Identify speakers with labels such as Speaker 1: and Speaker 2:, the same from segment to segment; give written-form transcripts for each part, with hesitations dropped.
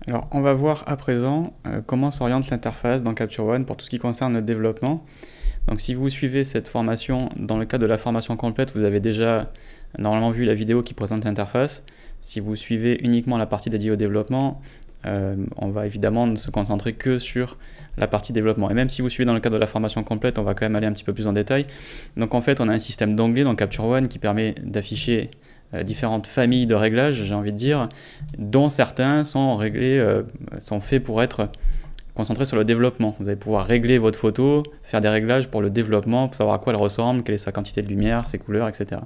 Speaker 1: Alors, on va voir à présent comment s'oriente l'interface dans Capture One pour tout ce qui concerne le développement. Donc, si vous suivez cette formation, dans le cadre de la formation complète, vous avez déjà normalement vu la vidéo qui présente l'interface. Si vous suivez uniquement la partie dédiée au développement, on va évidemment ne se concentrer que sur la partie développement. Et même si vous suivez dans le cadre de la formation complète, on va quand même aller un petit peu plus en détail. Donc en fait, on a un système d'onglets dans Capture One qui permet d'afficher différentes familles de réglages, j'ai envie de dire, dont certains sont réglés, sont faits pour être concentrés sur le développement. Vous allez pouvoir régler votre photo, faire des réglages pour le développement, pour savoir à quoi elle ressemble, quelle est sa quantité de lumière, ses couleurs, etc.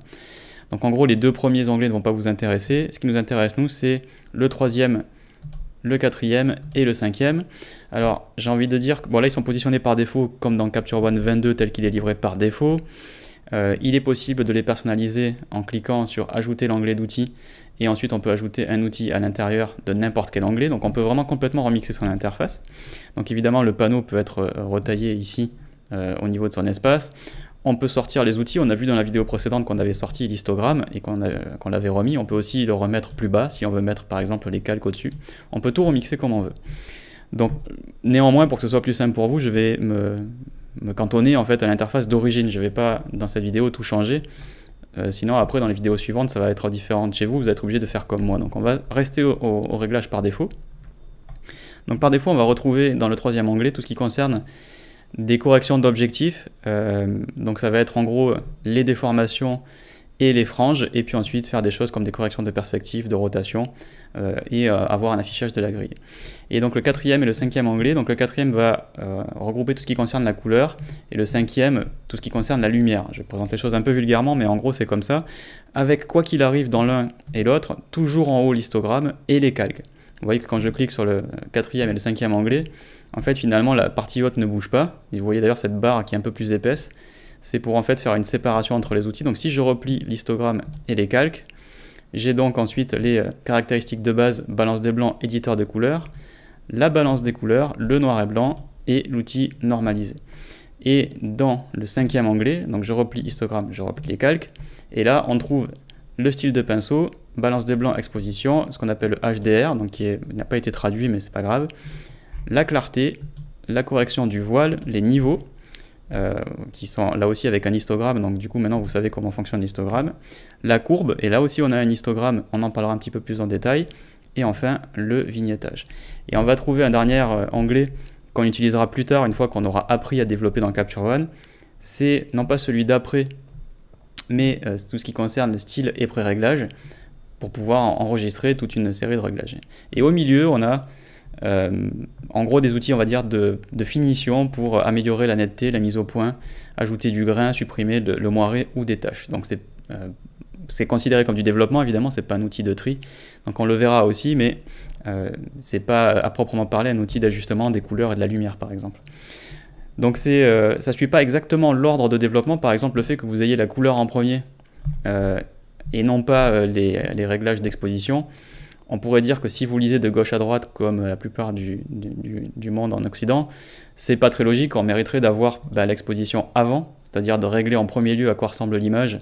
Speaker 1: Donc en gros, les deux premiers onglets ne vont pas vous intéresser. Ce qui nous intéresse, nous, c'est le troisième, le quatrième et le cinquième. Alors, j'ai envie de dire que bon, là, ils sont positionnés par défaut, comme dans Capture One 22, tel qu'il est livré par défaut. Il est possible de les personnaliser en cliquant sur ajouter l'onglet d'outils et ensuite on peut ajouter un outil à l'intérieur de n'importe quel onglet, donc on peut vraiment complètement remixer son interface. Donc évidemment le panneau peut être retaillé ici au niveau de son espace. On peut sortir les outils, on a vu dans la vidéo précédente qu'on avait sorti l'histogramme et qu'on l'avait remis. On peut aussi le remettre plus bas si on veut mettre par exemple les calques au-dessus. On peut tout remixer comme on veut. Donc néanmoins, pour que ce soit plus simple pour vous, je vais me cantonner en fait à l'interface d'origine. Je ne vais pas dans cette vidéo tout changer. Sinon après dans les vidéos suivantes ça va être différent de chez vous, vous êtes obligé de faire comme moi. Donc on va rester au réglage par défaut. Donc par défaut on va retrouver dans le troisième onglet tout ce qui concerne des corrections d'objectifs. Donc ça va être en gros les déformations et les franges, et puis ensuite faire des choses comme des corrections de perspective, de rotation, et avoir un affichage de la grille. Et donc le quatrième et le cinquième onglet, donc le quatrième va regrouper tout ce qui concerne la couleur, et le cinquième, tout ce qui concerne la lumière. Je présente les choses un peu vulgairement, mais en gros c'est comme ça, avec quoi qu'il arrive dans l'un et l'autre, toujours en haut l'histogramme et les calques. Vous voyez que quand je clique sur le quatrième et le cinquième onglet, en fait finalement la partie haute ne bouge pas, et vous voyez d'ailleurs cette barre qui est un peu plus épaisse, c'est pour en fait faire une séparation entre les outils. Donc si je replie l'histogramme et les calques, j'ai donc ensuite les caractéristiques de base, balance des blancs, éditeur de couleurs, la balance des couleurs, le noir et blanc et l'outil normalisé. Et dans le cinquième onglet, donc je replie histogramme, je replie les calques, et là on trouve le style de pinceau, balance des blancs, exposition, ce qu'on appelle le HDR, donc qui n'a pas été traduit mais c'est pas grave, la clarté, la correction du voile, les niveaux, qui sont là aussi avec un histogramme, donc du coup maintenant vous savez comment fonctionne l'histogramme, la courbe, et là aussi on a un histogramme, on en parlera un petit peu plus en détail, et enfin le vignettage. Et on va trouver un dernier onglet qu'on utilisera plus tard, une fois qu'on aura appris à développer dans Capture One, c'est non pas celui d'après, mais tout ce qui concerne le style et pré-réglage, pour pouvoir enregistrer toute une série de réglages. Et au milieu on a en gros des outils on va dire de finition pour améliorer la netteté, la mise au point, ajouter du grain, supprimer le moiré ou des taches. Donc c'est considéré comme du développement, évidemment c'est pas un outil de tri, donc on le verra aussi, mais c'est pas à proprement parler un outil d'ajustement des couleurs et de la lumière par exemple. Donc ça suit pas exactement l'ordre de développement, par exemple le fait que vous ayez la couleur en premier et non pas les réglages d'exposition. On pourrait dire que si vous lisez de gauche à droite, comme la plupart du monde en Occident, c'est pas très logique, on mériterait d'avoir l'exposition avant, c'est-à-dire de régler en premier lieu à quoi ressemble l'image,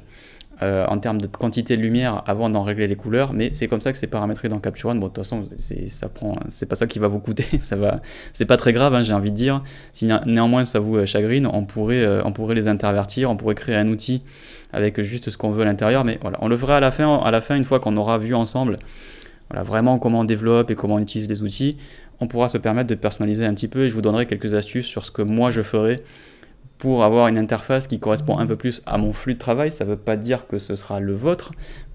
Speaker 1: en termes de quantité de lumière avant d'en régler les couleurs, mais c'est comme ça que c'est paramétré dans Capture One. Bon, de toute façon, c'est pas ça qui va vous coûter, c'est pas très grave, hein, j'ai envie de dire. Si néanmoins ça vous chagrine, on pourrait les intervertir, on pourrait créer un outil avec juste ce qu'on veut à l'intérieur, mais voilà, on le fera à la fin une fois qu'on aura vu ensemble voilà, vraiment comment on développe et comment on utilise les outils. On pourra se permettre de personnaliser un petit peu et je vous donnerai quelques astuces sur ce que moi je ferai pour avoir une interface qui correspond un peu plus à mon flux de travail. Ça ne veut pas dire que ce sera le vôtre,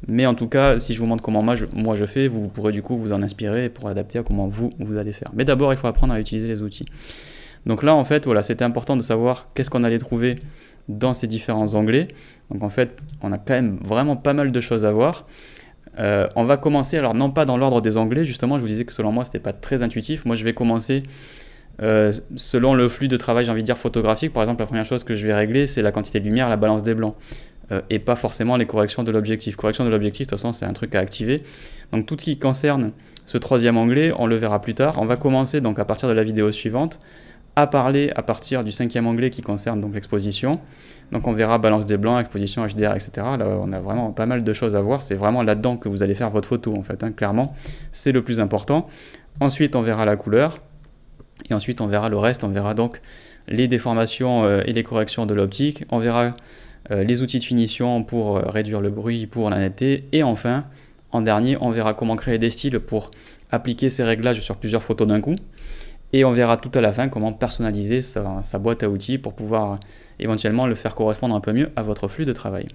Speaker 1: mais en tout cas, si je vous montre comment moi je fais, vous pourrez du coup vous en inspirer pour l'adapter à comment vous allez faire. Mais d'abord, il faut apprendre à utiliser les outils. Donc là, en fait, voilà, c'était important de savoir qu'est-ce qu'on allait trouver dans ces différents onglets. Donc en fait, on a quand même vraiment pas mal de choses à voir. On va commencer, alors non pas dans l'ordre des onglets, justement, je vous disais que selon moi, c'était pas très intuitif. Moi, je vais commencer selon le flux de travail, j'ai envie de dire photographique. Par exemple, la première chose que je vais régler, c'est la quantité de lumière, la balance des blancs, et pas forcément les corrections de l'objectif. Correction de l'objectif, de toute façon, c'est un truc à activer. Donc tout ce qui concerne ce troisième onglet, on le verra plus tard. On va commencer donc à partir de la vidéo suivante à parler à partir du 5e onglet qui concerne donc l'exposition. Donc on verra balance des blancs, exposition HDR, etc. Là on a vraiment pas mal de choses à voir, c'est vraiment là-dedans que vous allez faire votre photo en fait, hein, clairement, c'est le plus important. Ensuite on verra la couleur, et ensuite on verra le reste, on verra donc les déformations et les corrections de l'optique, on verra les outils de finition pour réduire le bruit, pour la netteté, et enfin, en dernier, on verra comment créer des styles pour appliquer ces réglages sur plusieurs photos d'un coup. Et on verra tout à la fin comment personnaliser sa boîte à outils pour pouvoir éventuellement le faire correspondre un peu mieux à votre flux de travail.